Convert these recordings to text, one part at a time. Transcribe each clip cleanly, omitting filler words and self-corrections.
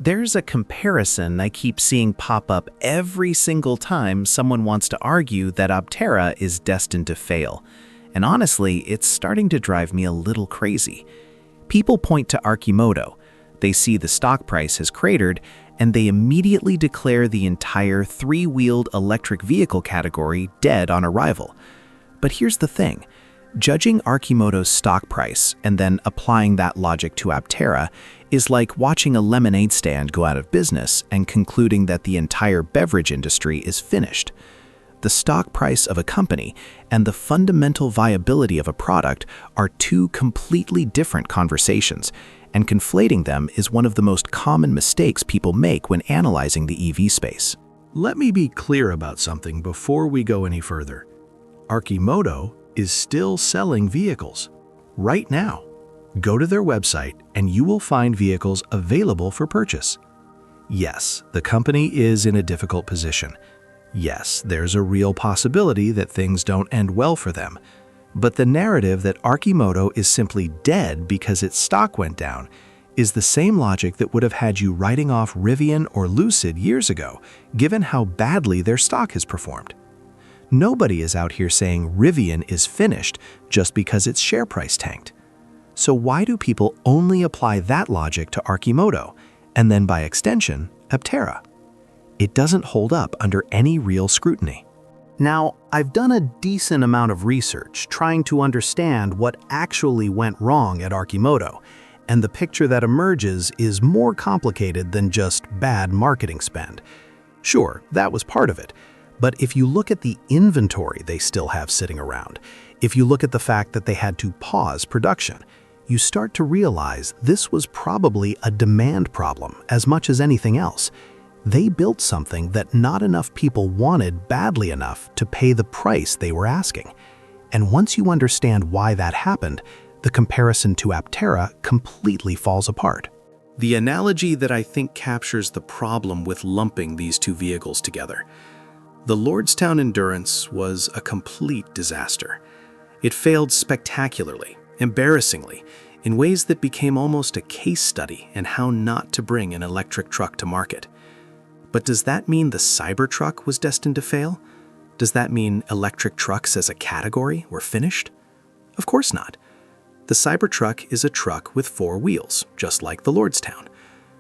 There's a comparison I keep seeing pop up every single time someone wants to argue that Aptera is destined to fail. And honestly, it's starting to drive me a little crazy. People point to Arcimoto. They see the stock price has cratered, and they immediately declare the entire three-wheeled electric vehicle category dead on arrival. But here's the thing. Judging Arcimoto's stock price and then applying that logic to Aptera is like watching a lemonade stand go out of business and concluding that the entire beverage industry is finished. The stock price of a company and the fundamental viability of a product are two completely different conversations, and conflating them is one of the most common mistakes people make when analyzing the EV space. Let me be clear about something before we go any further. Arcimoto is still selling vehicles right now. Go to their website and you will find vehicles available for purchase. Yes, the company is in a difficult position. Yes, there's a real possibility that things don't end well for them. But the narrative that Arcimoto is simply dead because its stock went down is the same logic that would have had you writing off Rivian or Lucid years ago, given how badly their stock has performed. Nobody is out here saying Rivian is finished just because its share price tanked. So why do people only apply that logic to Arcimoto, and then by extension, Aptera? It doesn't hold up under any real scrutiny. Now, I've done a decent amount of research trying to understand what actually went wrong at Arcimoto, and the picture that emerges is more complicated than just bad marketing spend. Sure, that was part of it. But if you look at the inventory they still have sitting around, if you look at the fact that they had to pause production, you start to realize this was probably a demand problem as much as anything else. They built something that not enough people wanted badly enough to pay the price they were asking. And once you understand why that happened, the comparison to Aptera completely falls apart. The analogy that I think captures the problem with lumping these two vehicles together. The Lordstown Endurance was a complete disaster. It failed spectacularly, embarrassingly, in ways that became almost a case study in how not to bring an electric truck to market. But does that mean the Cybertruck was destined to fail? Does that mean electric trucks as a category were finished? Of course not. The Cybertruck is a truck with four wheels, just like the Lordstown.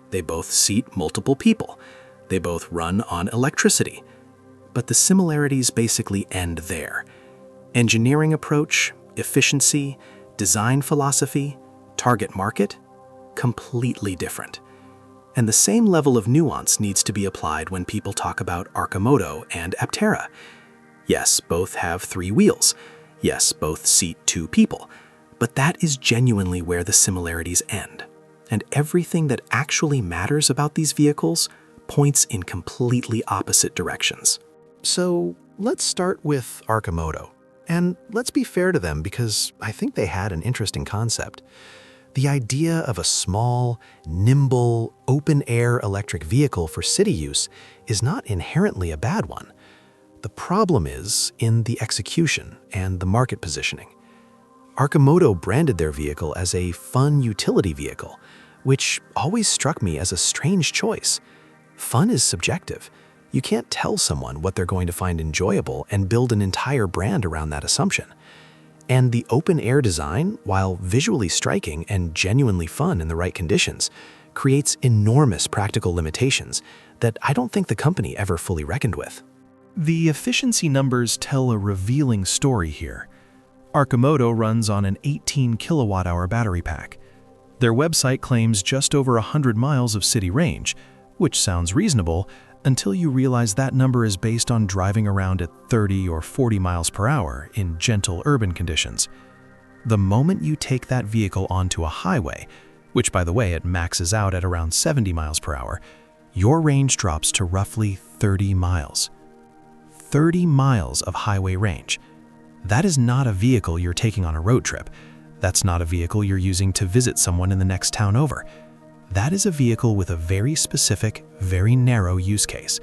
They both seat multiple people. They both run on electricity. But the similarities basically end there. Engineering approach, efficiency, design philosophy, target market, completely different. And the same level of nuance needs to be applied when people talk about Arcimoto and Aptera. Yes, both have three wheels. Yes, both seat two people. But that is genuinely where the similarities end. And everything that actually matters about these vehicles points in completely opposite directions. So let's start with Arcimoto. And let's be fair to them because I think they had an interesting concept. The idea of a small, nimble, open-air electric vehicle for city use is not inherently a bad one. The problem is in the execution and the market positioning. Arcimoto branded their vehicle as a fun utility vehicle, which always struck me as a strange choice. Fun is subjective. You can't tell someone what they're going to find enjoyable and build an entire brand around that assumption. And the open-air design, while visually striking and genuinely fun in the right conditions, creates enormous practical limitations that I don't think the company ever fully reckoned with. The efficiency numbers tell a revealing story here. Arcimoto runs on an 18 kilowatt-hour battery pack. Their website claims just over 100 miles of city range, which sounds reasonable until you realize that number is based on driving around at 30 or 40 miles per hour in gentle urban conditions. The moment you take that vehicle onto a highway, which by the way it maxes out at around 70 miles per hour, your range drops to roughly 30 miles. 30 miles of highway range. That is not a vehicle you're taking on a road trip. That's not a vehicle you're using to visit someone in the next town over. That is a vehicle with a very specific, very narrow use case.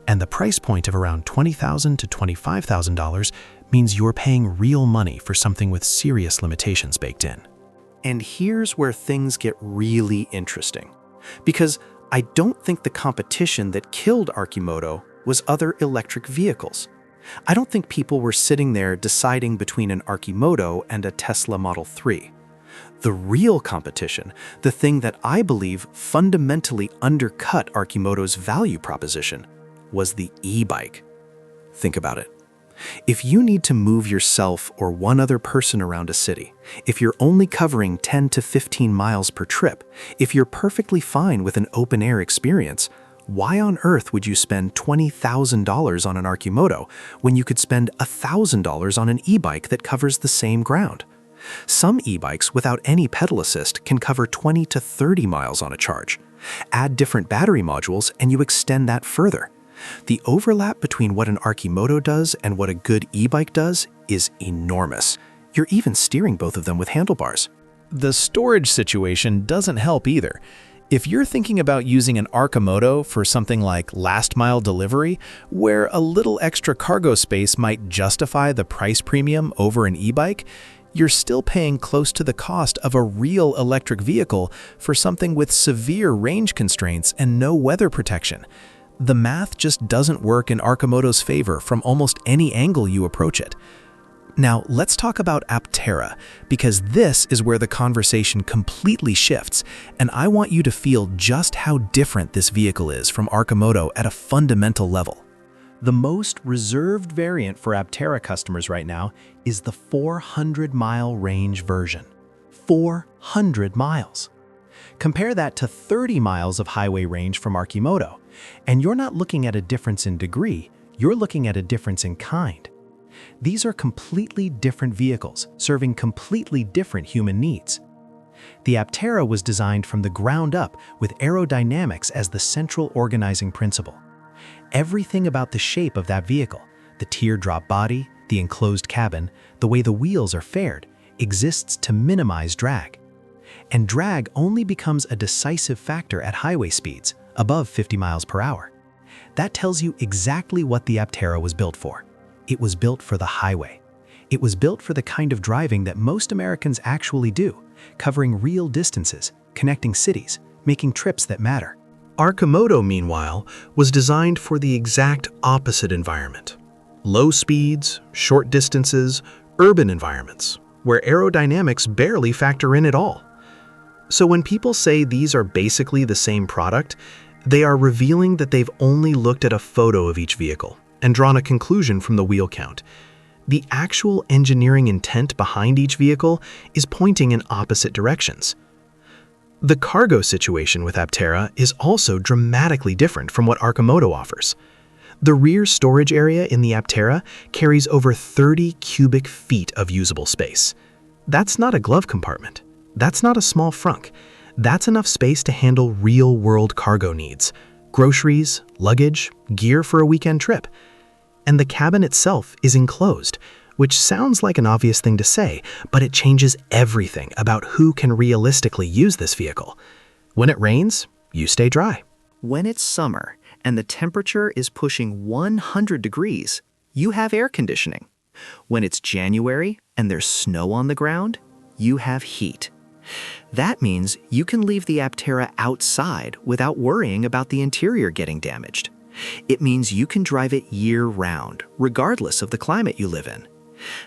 And the price point of around $20,000 to $25,000 means you're paying real money for something with serious limitations baked in. And here's where things get really interesting. Because I don't think the competition that killed Arcimoto was other electric vehicles. I don't think people were sitting there deciding between an Arcimoto and a Tesla Model 3. The real competition, the thing that I believe fundamentally undercut Arcimoto's value proposition, was the e-bike. Think about it. If you need to move yourself or one other person around a city, if you're only covering 10 to 15 miles per trip, if you're perfectly fine with an open-air experience, why on earth would you spend $20,000 on an Arcimoto when you could spend $1,000 on an e-bike that covers the same ground? Some e-bikes without any pedal assist can cover 20 to 30 miles on a charge. Add different battery modules and you extend that further. The overlap between what an Arcimoto does and what a good e-bike does is enormous. You're even steering both of them with handlebars. The storage situation doesn't help either. If you're thinking about using an Arcimoto for something like last-mile delivery, where a little extra cargo space might justify the price premium over an e-bike, you're still paying close to the cost of a real electric vehicle for something with severe range constraints and no weather protection. The math just doesn't work in Arcimoto's favor from almost any angle you approach it. Now, let's talk about Aptera, because this is where the conversation completely shifts, and I want you to feel just how different this vehicle is from Arcimoto at a fundamental level. The most reserved variant for Aptera customers right now is the 400-mile range version. 400 miles. Compare that to 30 miles of highway range from Arcimoto, and you're not looking at a difference in degree, you're looking at a difference in kind. These are completely different vehicles, serving completely different human needs. The Aptera was designed from the ground up with aerodynamics as the central organizing principle. Everything about the shape of that vehicle, the teardrop body, the enclosed cabin, the way the wheels are fared, exists to minimize drag. And drag only becomes a decisive factor at highway speeds, above 50 miles per hour. That tells you exactly what the Aptera was built for. It was built for the highway. It was built for the kind of driving that most Americans actually do, covering real distances, connecting cities, making trips that matter. Arcimoto, meanwhile, was designed for the exact opposite environment. Low speeds, short distances, urban environments, where aerodynamics barely factor in at all. So when people say these are basically the same product, they are revealing that they've only looked at a photo of each vehicle and drawn a conclusion from the wheel count. The actual engineering intent behind each vehicle is pointing in opposite directions. The cargo situation with Aptera is also dramatically different from what Arcimoto offers. The rear storage area in the Aptera carries over 30 cubic feet of usable space. That's not a glove compartment. That's not a small frunk. That's enough space to handle real-world cargo needs, groceries, luggage, gear for a weekend trip. And the cabin itself is enclosed, which sounds like an obvious thing to say, but it changes everything about who can realistically use this vehicle. When it rains, you stay dry. When it's summer and the temperature is pushing 100 degrees, you have air conditioning. When it's January and there's snow on the ground, you have heat. That means you can leave the Aptera outside without worrying about the interior getting damaged. It means you can drive it year-round, regardless of the climate you live in.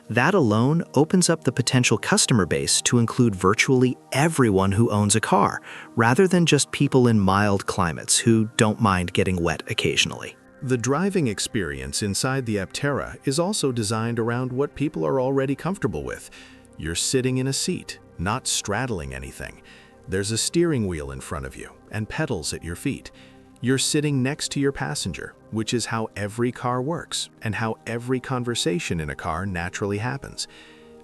That alone opens up the potential customer base to include virtually everyone who owns a car, rather than just people in mild climates who don't mind getting wet occasionally. The driving experience inside the Aptera is also designed around what people are already comfortable with. You're sitting in a seat, not straddling anything. There's a steering wheel in front of you and pedals at your feet. You're sitting next to your passenger, which is how every car works and how every conversation in a car naturally happens.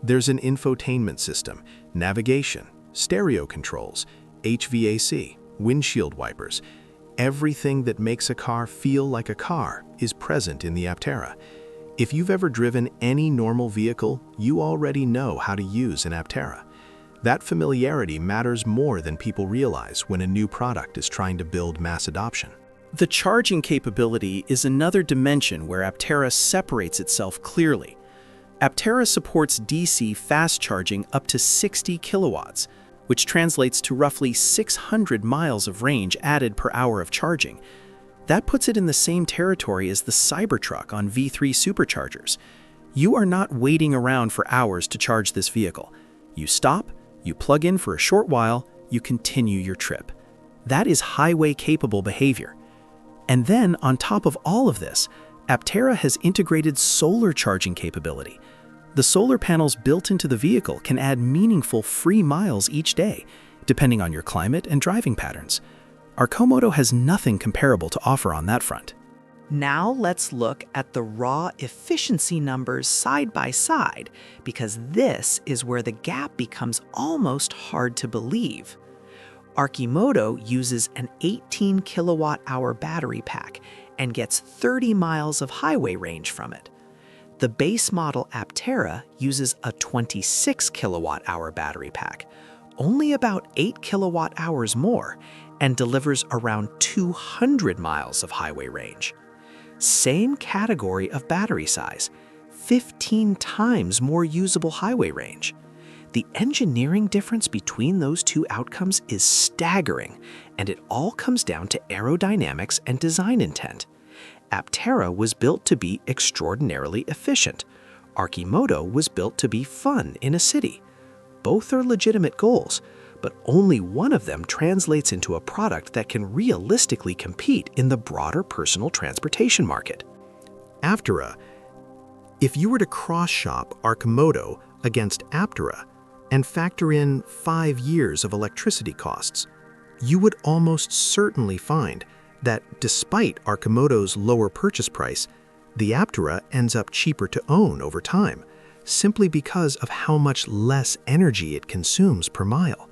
There's an infotainment system, navigation, stereo controls, HVAC, windshield wipers. Everything that makes a car feel like a car is present in the Aptera. If you've ever driven any normal vehicle, you already know how to use an Aptera. That familiarity matters more than people realize when a new product is trying to build mass adoption. The charging capability is another dimension where Aptera separates itself clearly. Aptera supports DC fast charging up to 60 kilowatts. which translates to roughly 600 miles of range added per hour of charging. That puts it in the same territory as the Cybertruck on V3 superchargers. You are not waiting around for hours to charge this vehicle. You stop, you plug in for a short while, you continue your trip. That is highway-capable behavior. And then, on top of all of this, Aptera has integrated solar charging capability. The solar panels built into the vehicle can add meaningful free miles each day, depending on your climate and driving patterns. Arcimoto has nothing comparable to offer on that front. Now let's look at the raw efficiency numbers side by side, because this is where the gap becomes almost hard to believe. Arcimoto uses an 18 kilowatt-hour battery pack and gets 30 miles of highway range from it. The base model Aptera uses a 26 kilowatt-hour battery pack, only about 8 kilowatt-hours more, and delivers around 200 miles of highway range. Same category of battery size, 15 times more usable highway range. The engineering difference between those two outcomes is staggering, and it all comes down to aerodynamics and design intent. Aptera was built to be extraordinarily efficient. Arcimoto was built to be fun in a city. Both are legitimate goals, but only one of them translates into a product that can realistically compete in the broader personal transportation market. Aptera. If you were to cross-shop Arcimoto against Aptera and factor in 5 years of electricity costs, you would almost certainly find that despite Arcimoto's lower purchase price, the Aptera ends up cheaper to own over time, simply because of how much less energy it consumes per mile.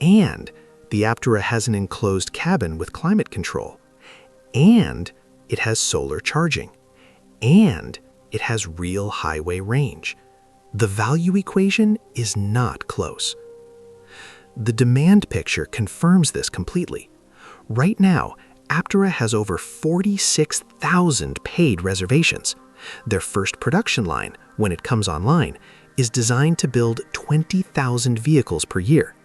And the Aptera has an enclosed cabin with climate control. And it has solar charging. And it has real highway range. The value equation is not close. The demand picture confirms this completely. Right now, Aptera has over 46,000 paid reservations. Their first production line, when it comes online, is designed to build 20,000 vehicles per year.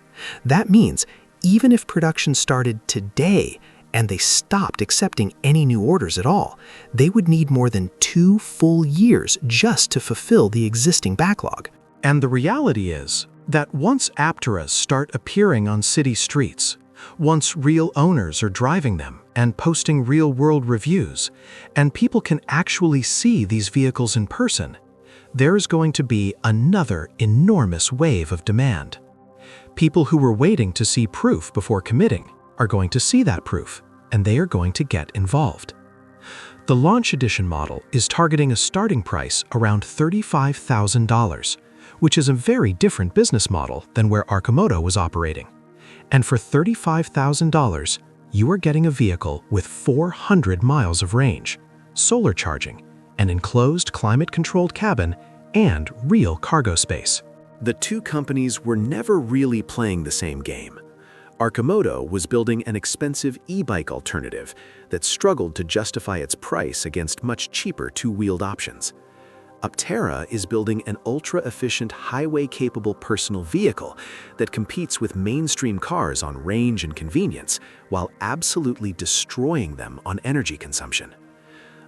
That means even if production started today and they stopped accepting any new orders at all, they would need more than 2 full years just to fulfill the existing backlog. And the reality is that once Apteras start appearing on city streets, once real owners are driving them and posting real-world reviews, and people can actually see these vehicles in person, there is going to be another enormous wave of demand. People who were waiting to see proof before committing are going to see that proof, and they are going to get involved. The Launch Edition model is targeting a starting price around $35,000, which is a very different business model than where Arcimoto was operating. And for $35,000, you are getting a vehicle with 400 miles of range, solar charging, an enclosed climate-controlled cabin, and real cargo space. The two companies were never really playing the same game. Arcimoto was building an expensive e-bike alternative that struggled to justify its price against much cheaper two-wheeled options. Aptera is building an ultra-efficient, highway-capable personal vehicle that competes with mainstream cars on range and convenience, while absolutely destroying them on energy consumption.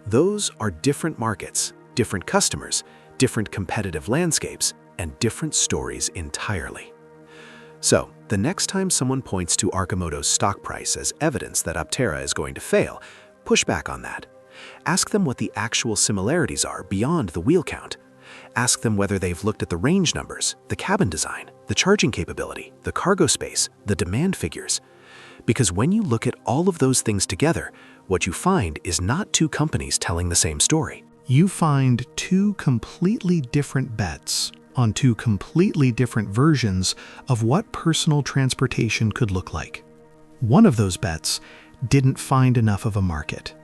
Those are different markets, different customers, different competitive landscapes, and different stories entirely. So, the next time someone points to Arcimoto's stock price as evidence that Aptera is going to fail, push back on that. Ask them what the actual similarities are beyond the wheel count. Ask them whether they've looked at the range numbers, the cabin design, the charging capability, the cargo space, the demand figures. Because when you look at all of those things together, what you find is not two companies telling the same story. You find two completely different bets on two completely different versions of what personal transportation could look like. One of those bets didn't find enough of a market.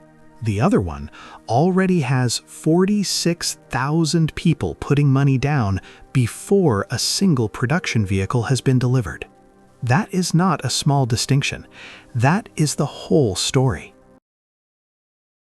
The other one already has 46,000 people putting money down before a single production vehicle has been delivered. That is not a small distinction. That is the whole story.